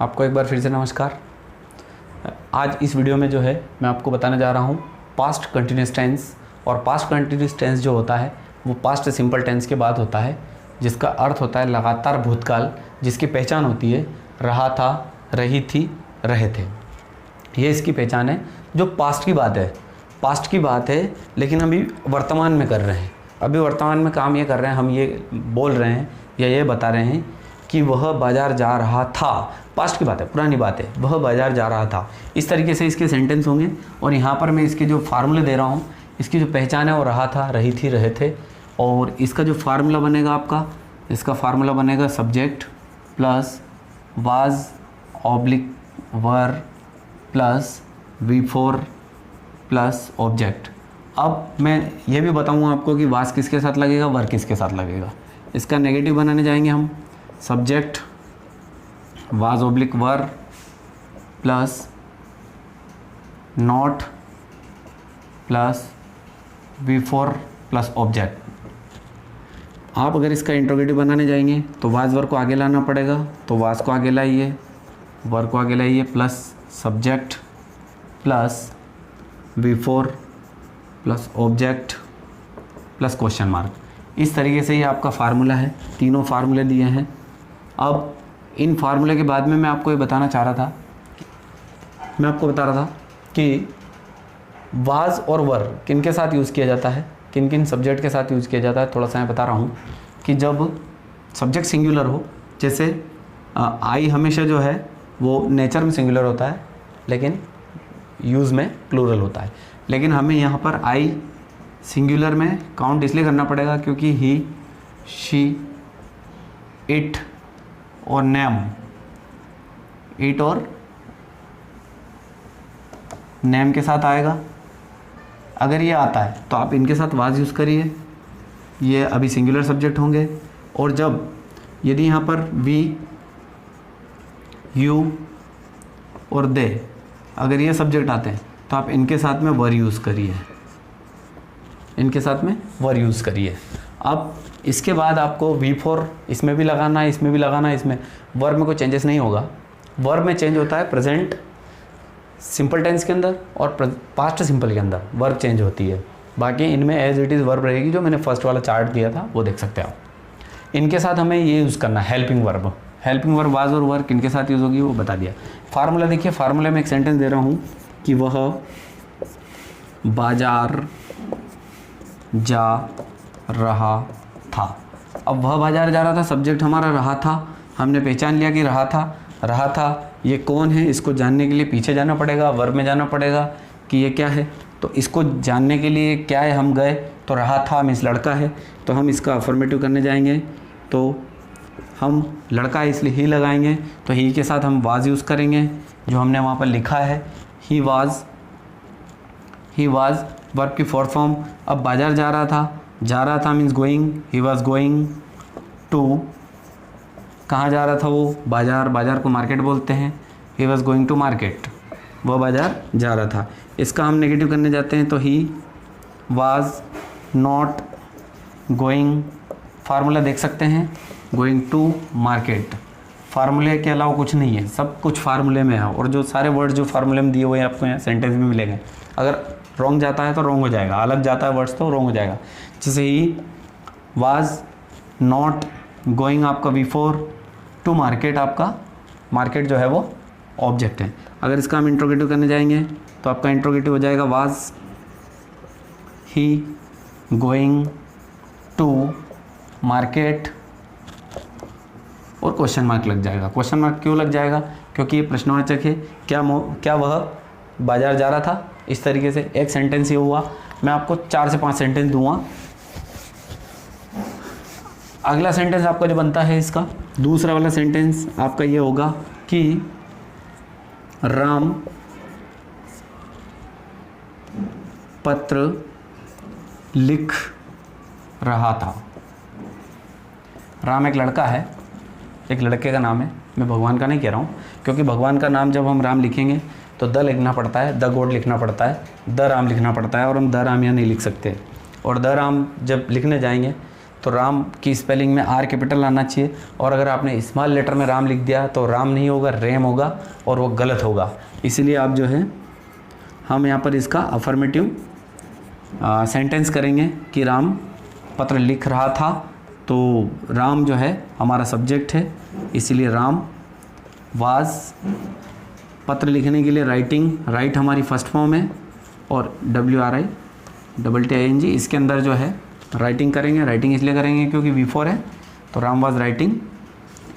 आपको एक बार फिर से नमस्कार। आज इस वीडियो में जो है मैं आपको बताने जा रहा हूँ पास्ट कंटिन्यूस टेंस। और पास्ट कंटिन्यूस टेंस जो होता है वो पास्ट सिंपल टेंस के बाद होता है, जिसका अर्थ होता है लगातार भूतकाल, जिसकी पहचान होती है रहा था, रही थी, रहे थे। ये इसकी पहचान है। जो पास्ट की बात है लेकिन अभी वर्तमान में कर रहे हैं। अभी वर्तमान में काम ये कर रहे हैं, हम ये बोल रहे हैं या ये बता रहे हैं कि वह बाज़ार जा रहा था। पास्ट की बात है, पुरानी बात है, वह बाज़ार जा रहा था। इस तरीके से इसके सेंटेंस होंगे। और यहाँ पर मैं इसके जो फार्मूले दे रहा हूँ, इसकी जो पहचान है वो रहा था, रही थी, रहे थे। और इसका जो फार्मूला बनेगा आपका, इसका फार्मूला बनेगा subject plus was oblique were plus V4 plus object. अब मैं ये भी बताऊँगा आपको कि वाज किसके साथ लगेगा, वर किसके साथ लगेगा। इसका नेगेटिव बनाने जाएंगे हम। Subject was oblique were plus not plus V4 plus object. आप अगर इसका इंट्रोगेटिव बनाने जाएंगे तो वाज वर को आगे लाना पड़ेगा, तो वाज को आगे लाइए, वर को आगे लाइए, plus subject plus V4 plus object plus question mark. इस तरीके से ये आपका फार्मूला है। तीनों फार्मूले दिए हैं। अब इन फार्मूले के बाद में मैं आपको ये बताना चाह रहा था, मैं आपको बता रहा था कि वाज और वर किन के साथ यूज़ किया जाता है, किन किन सब्जेक्ट के साथ यूज़ किया जाता है। थोड़ा सा मैं बता रहा हूँ कि जब सब्जेक्ट सिंगुलर हो, जैसे आई हमेशा जो है वो नेचर में सिंगुलर होता है लेकिन यूज़ में प्लूरल होता है। लेकिन हमें यहाँ पर आई सिंगुलर में काउंट इसलिए करना पड़ेगा क्योंकि ही, शी, इट और नेम, इट और नेम के साथ आएगा। अगर ये आता है तो आप इनके साथ वाज यूज़ करिए, ये अभी सिंगुलर सब्जेक्ट होंगे। और जब यदि यहाँ पर वी, यू और दे अगर ये सब्जेक्ट आते हैं तो आप इनके साथ में वर यूज़ करिए, इनके साथ में वर यूज़ करिए। अब इसके बाद आपको V4 इसमें भी लगाना है, इसमें भी लगाना है। इसमें वर्ब में कोई चेंजेस नहीं होगा। वर्ब में चेंज होता है प्रेजेंट सिंपल टेंस के अंदर और पास्ट सिंपल के अंदर वर्ब चेंज होती है। बाकी इनमें एज इट इज़ वर्ब रहेगी। जो मैंने फर्स्ट वाला चार्ट दिया था वो देख सकते हैं आप। इनके साथ हमें ये यूज़ करना है helping verb. Helping verb was और वर किन के साथ यूज़ होगी वो बता दिया। फार्मूला देखिए, फार्मूले में एक सेंटेंस दे रहा हूँ कि वह बाजार जा रहा था। अब वह बाजार जा रहा था, सब्जेक्ट हमारा रहा था। हमने पहचान लिया कि रहा था। ये कौन है, इसको जानने के लिए पीछे जाना पड़ेगा, वर्ब में जाना पड़ेगा कि ये क्या है। तो इसको जानने के लिए क्या है, हम गए तो रहा था मीन्स लड़का है, तो हम इसका अफर्मेटिव करने जाएंगे तो हम लड़का है इसलिए ही लगाएंगे। तो ही के साथ हम वाज यूज़ करेंगे जो हमने वहाँ पर लिखा है, ही वाज वर्ब की फोर्थ फॉर्म। अब बाजार जा रहा था means going, he was going to, कहाँ जा रहा था वो, बाजार को मार्केट बोलते हैं। He was going to market, वह बाजार जा रहा था। इसका हम नेगेटिव करने जाते हैं तो he was not going, formula देख सकते हैं, गोइंग टू मार्केट। फार्मूले के अलावा कुछ नहीं है, सब कुछ फार्मूले में है। और जो सारे वर्ड जो फार्मूले में दिए हुए हैं आपको यहाँ सेंटेंस में मिलेंगे। अगर रॉन्ग जाता है तो रॉन्ग हो जाएगा, अलग जाता है वर्ड्स तो रॉन्ग हो जाएगा। जैसे ही वाज नॉट गोइंग आपका V4 टू मार्केट, आपका मार्केट जो है वो ऑब्जेक्ट है। अगर इसका हम इंट्रोगेटिव करने जाएंगे तो आपका इंट्रोगेटिव हो जाएगा was he going to market और क्वेश्चन मार्क लग जाएगा। क्वेश्चन मार्क क्यों लग जाएगा, क्योंकि ये प्रश्नवाचक है। क्या वह बाजार जा रहा था। इस तरीके से एक सेंटेंस ये हुआ। मैं आपको 4 से 5 सेंटेंस दूंगा। अगला सेंटेंस आपका जो बनता है, इसका दूसरा वाला सेंटेंस आपका ये होगा कि राम पत्र लिख रहा था। राम एक लड़का है, एक लड़के का नाम है। मैं भगवान का नहीं कह रहा हूँ, क्योंकि भगवान का नाम जब हम राम लिखेंगे तो द लिखना पड़ता है, द गॉड लिखना पड़ता है, द राम लिखना पड़ता है। और हम द राम यहाँ नहीं लिख सकते। और द राम जब लिखने जाएंगे तो राम की स्पेलिंग में आर कैपिटल आना चाहिए, और अगर आपने स्मॉल लेटर में राम लिख दिया तो राम नहीं होगा, रेम होगा, और वो गलत होगा। इसलिए आप जो है हम यहाँ पर इसका अफर्मेटिव सेंटेंस करेंगे कि राम पत्र लिख रहा था, तो राम जो है हमारा सब्जेक्ट है, इसीलिए राम वाज, पत्र लिखने के लिए राइटिंग, राइट हमारी फर्स्ट फॉर्म है, और WRITTING इसके अंदर जो है राइटिंग करेंगे। राइटिंग इसलिए करेंगे क्योंकि V4 है, तो Ram was writing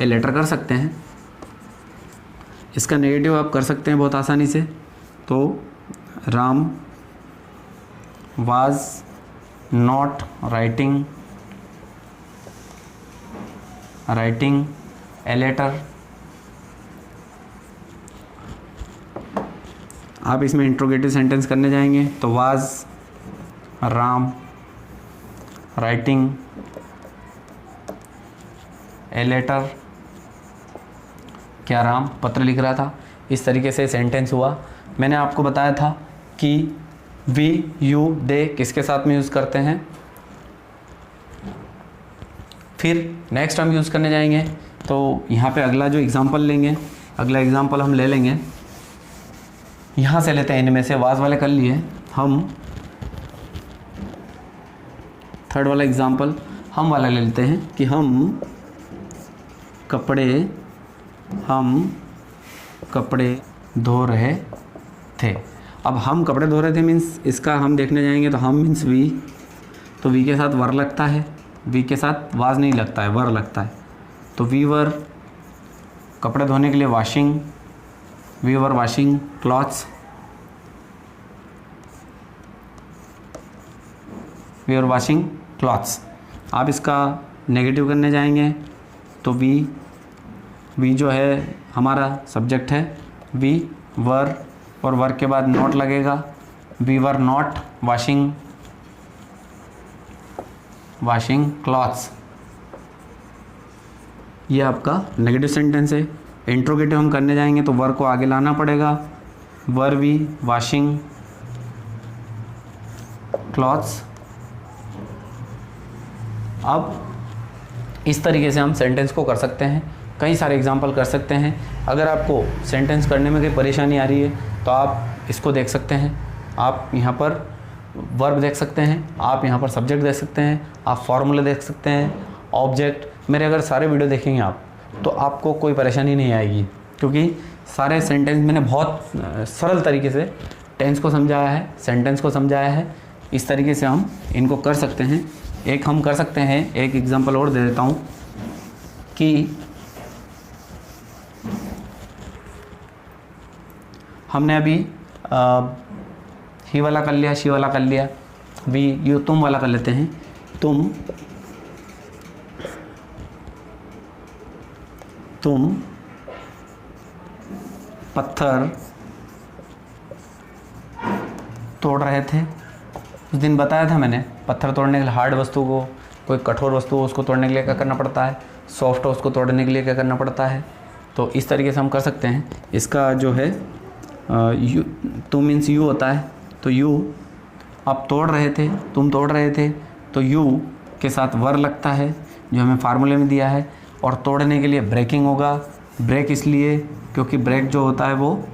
a letter कर सकते हैं। इसका नेगेटिव आप कर सकते हैं बहुत आसानी से, तो Ram was not writing a letter. आप इसमें इंट्रोगेटिव सेंटेंस करने जाएंगे तो was Ram writing a letter, क्या राम पत्र लिख रहा था। इस तरीके से सेंटेंस हुआ। मैंने आपको बताया था कि वी, यू, दे किसके साथ में यूज़ करते हैं। फिर नेक्स्ट हम यूज़ करने जाएंगे, तो यहाँ पे अगला जो एग्ज़ाम्पल लेंगे, अगला एग्ज़ाम्पल हम ले लेंगे, यहाँ से लेते हैं, इनमें से वाज वाले कर लिए हम। थर्ड वाला एग्ज़ाम्पल हम वाला ले लेते हैं कि हम कपड़े धो रहे थे। अब हम कपड़े धो रहे थे मीन्स इसका हम देखने जाएंगे, तो हम मीन्स वी, तो वी के साथ वर लगता है, वी के साथ वाज नहीं लगता है, वर लगता है। तो वी वर कपड़े धोने के लिए washing, we were washing clothes, we were washing clothes. आप इसका नेगेटिव करने जाएंगे तो वी जो है हमारा सब्जेक्ट है, वी वर, और वर के बाद नॉट लगेगा, we were not washing clothes. ये आपका नेगेटिव सेंटेंस है। इंट्रोगेटिव हम करने जाएंगे तो वर को आगे लाना पड़ेगा, वर वी वॉशिंग क्लॉथ्स। अब इस तरीके से हम सेंटेंस को कर सकते हैं, कई सारे एग्जाम्पल कर सकते हैं। अगर आपको सेंटेंस करने में कोई परेशानी आ रही है तो आप इसको देख सकते हैं, आप यहाँ पर वर्ब देख सकते हैं, आप यहाँ पर सब्जेक्ट देख सकते हैं, आप फॉर्मूले देख सकते हैं, ऑब्जेक्ट। मेरे अगर सारे वीडियो देखेंगे आप तो आपको कोई परेशानी नहीं आएगी, क्योंकि सारे सेंटेंस मैंने बहुत सरल तरीके से टेंस को समझाया है, सेंटेंस को समझाया है। इस तरीके से हम इनको कर सकते हैं। एक हम कर सकते हैं, एक एग्जांपल और दे देता हूँ कि हमने अभी ही वाला कर लिया, शी वाला कर लिया, वी यू तुम वाला कर लेते हैं। तुम पत्थर तोड़ रहे थे। उस दिन बताया था मैंने, पत्थर तोड़ने के लिए हार्ड वस्तु को, कोई कठोर वस्तु हो उसको तोड़ने के लिए क्या करना पड़ता है, सॉफ्ट हो उसको तोड़ने के लिए क्या करना पड़ता है। तो इस तरीके से हम कर सकते हैं। इसका जो है यू, तुम मीन्स यू होता है, तो यू आप तोड़ रहे थे, तुम तोड़ रहे थे, तो यू के साथ वर लगता है जो हमें फार्मूले में दिया है। और तोड़ने के लिए ब्रेकिंग होगा। ब्रेक इसलिए क्योंकि ब्रेक जो होता है वो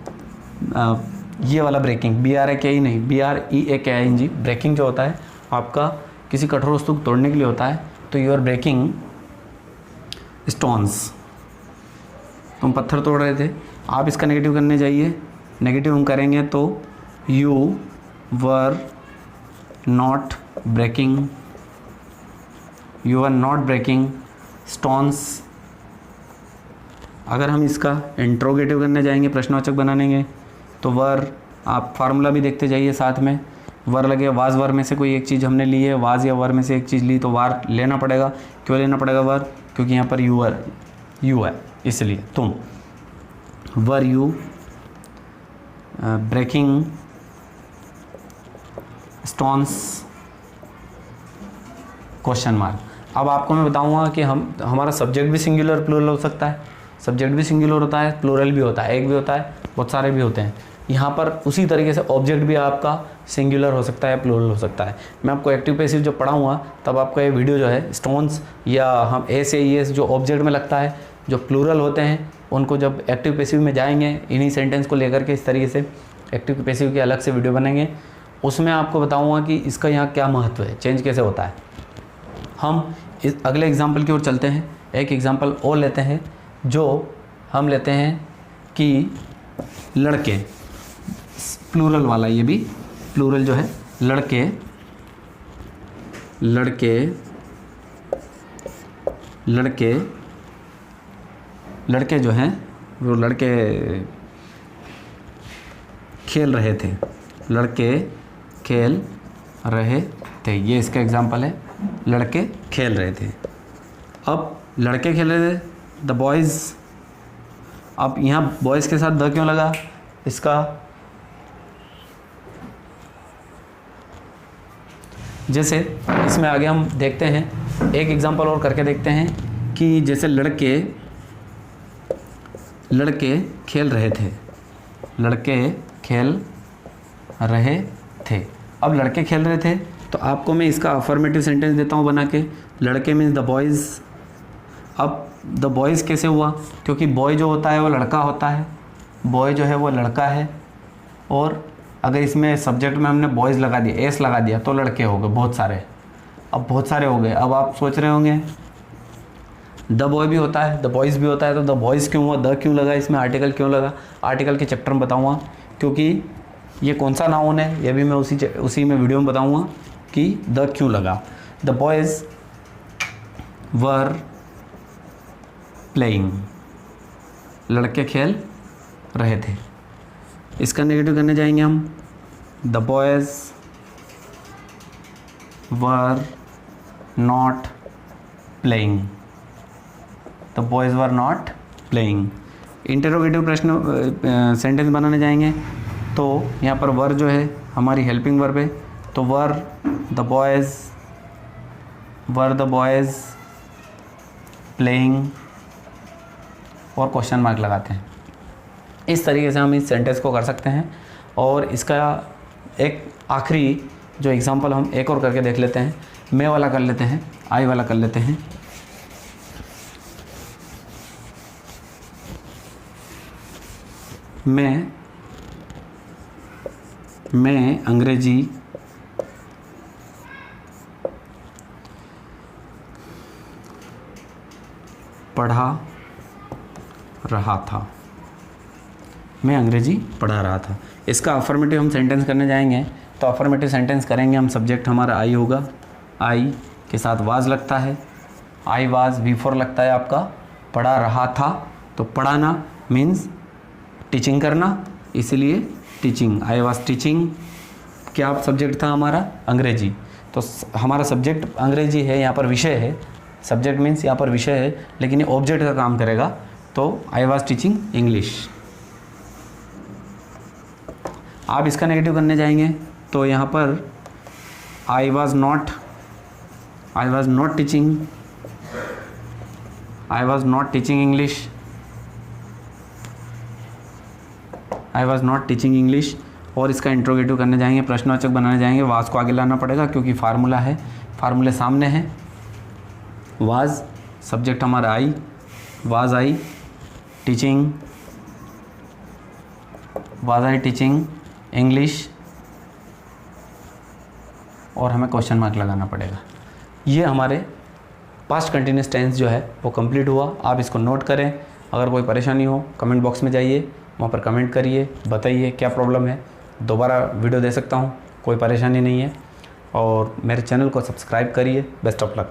ये वाला ब्रेकिंग, BREAK नहीं, BREAKING, ब्रेकिंग जो होता है आपका किसी कठोर वस्तु को तोड़ने के लिए होता है। तो यू आर ब्रेकिंग स्टोन्स, तुम पत्थर तोड़ रहे थे। आप इसका नेगेटिव करने जाइए, नेगेटिव हम करेंगे तो you were not breaking stones. अगर हम इसका इंट्रोगेटिव करने जाएंगे, प्रश्नवाचक बनाएंगे, तो वर, आप फार्मूला भी देखते जाइए साथ में। वर लगे, वाज वर में से कोई एक चीज़ हमने ली है, वाज या वर में से एक चीज़ ली तो वार लेना पड़ेगा। क्यों लेना पड़ेगा वर? क्योंकि यहाँ पर यू है, इसलिए तुम were you breaking stones question mark. अब आपको मैं बताऊंगा कि हमारा सब्जेक्ट भी सिंगुलर प्लूरल हो सकता है। सब्जेक्ट भी सिंगुलर होता है, प्लूरल भी होता है, एक भी होता है, बहुत सारे भी होते हैं। यहाँ पर उसी तरीके से ऑब्जेक्ट भी आपका सिंगुलर हो सकता है, प्लूरल हो सकता है। मैं आपको एक्टिव पैसिव जब पढ़ाऊँगा तब आपका ये वीडियो जो है स्टोन्स या हम एस जो ऑब्जेक्ट में लगता है, जो प्लूरल होते हैं, उनको जब एक्टिव पैसिव में जाएंगे इन्हीं सेंटेंस को लेकर के इस तरीके से एक्टिव पैसिव की अलग से वीडियो बनेंगे। उसमें आपको बताऊँगा कि इसका यहाँ क्या महत्व है, चेंज कैसे होता है। हम इस अगले एग्जाम्पल की ओर चलते हैं। एक एग्जाम्पल और लेते हैं, जो हम लेते हैं कि लड़के, प्लूरल वाला, ये भी प्लूरल जो है, लड़के लड़के लड़के लड़के जो हैं वो लड़के खेल रहे थे, लड़के खेल रहे थे, ये इसका एग्जाम्पल है, लड़के खेल रहे थे। अब लड़के खेल रहे थे, द बॉयज़, अब यहाँ बॉयज़ के साथ द क्यों लगा, इसका जैसे इसमें आगे हम देखते हैं, एक एग्जांपल और करके देखते हैं कि जैसे लड़के खेल रहे थे, लड़के खेल रहे थे। अब लड़के खेल रहे थे तो आपको मैं इसका अफर्मेटिव सेंटेंस देता हूँ बना के, लड़के मीन्स द बॉयज़। अब द बॉयज़ कैसे हुआ, क्योंकि बॉय जो होता है वो लड़का होता है, बॉय जो है वो लड़का है, और अगर इसमें सब्जेक्ट में हमने बॉयज़ लगा दिया, एस लगा दिया, तो लड़के हो गए बहुत सारे। अब बहुत सारे हो गए। अब आप सोच रहे होंगे द बॉय भी होता है, द बॉयज़ भी होता है, तो द बॉयज़ क्यों हुआ, द क्यों लगा, इसमें आर्टिकल क्यों लगा। आर्टिकल के चैप्टर में बताऊँगा, क्योंकि ये कौन सा नाउन है ये भी मैं उसी में वीडियो में बताऊँगा कि द क्यों लगा। द बॉयज़ वर प्लेइंग, लड़के खेल रहे थे। इसका नेगेटिव करने जाएंगे हम, the boys were not playing, the boys were not playing. Interrogative प्रश्न सेंटेंस बनाने जाएंगे तो यहाँ पर वर जो है हमारी हेल्पिंग वर्ब है, तो वर द बॉयज़ प्लेइंग और क्वेश्चन मार्क लगाते हैं। इस तरीके से हम इस सेंटेंस को कर सकते हैं। और इसका एक आखिरी जो एग्जांपल हम एक और करके देख लेते हैं, मैं वाला कर लेते हैं, आई वाला कर लेते हैं। मैं अंग्रेजी पढ़ा रहा था, मैं अंग्रेजी पढ़ा रहा था। इसका अफर्मेटिव हम सेंटेंस करने जाएंगे तो अफर्मेटिव सेंटेंस करेंगे हम, सब्जेक्ट हमारा आई होगा, आई के साथ वाज लगता है, आई वाज बिफोर लगता है आपका पढ़ा रहा था, तो पढ़ाना मीन्स टीचिंग करना, इसलिए टीचिंग, आई वाज टीचिंग। क्या सब्जेक्ट था हमारा, अंग्रेजी, तो हमारा सब्जेक्ट अंग्रेजी है, यहाँ पर विषय है, सब्जेक्ट मीन्स यहाँ पर विषय है, लेकिन ये ऑब्जेक्ट का काम करेगा, तो आई वाज टीचिंग इंग्लिश। आप इसका नेगेटिव करने जाएंगे तो यहाँ पर I was not teaching, I was not teaching English, I was not teaching English. और इसका इंट्रोगेटिव करने जाएंगे, प्रश्नवाचक बनाने जाएंगे, वाज को आगे लाना पड़ेगा क्योंकि फार्मूला है, फार्मूले सामने हैं। वाज सब्जेक्ट हमारा I, was I teaching, was I teaching English, और हमें क्वेश्चन मार्क लगाना पड़ेगा। ये हमारे पास्ट कंटिन्यूस टेंस जो है वो कंप्लीट हुआ। आप इसको नोट करें। अगर कोई परेशानी हो कमेंट बॉक्स में जाइए, वहाँ पर कमेंट करिए, बताइए क्या प्रॉब्लम है, दोबारा वीडियो दे सकता हूँ, कोई परेशानी नहीं है। और मेरे चैनल को सब्सक्राइब करिए। Best of luck.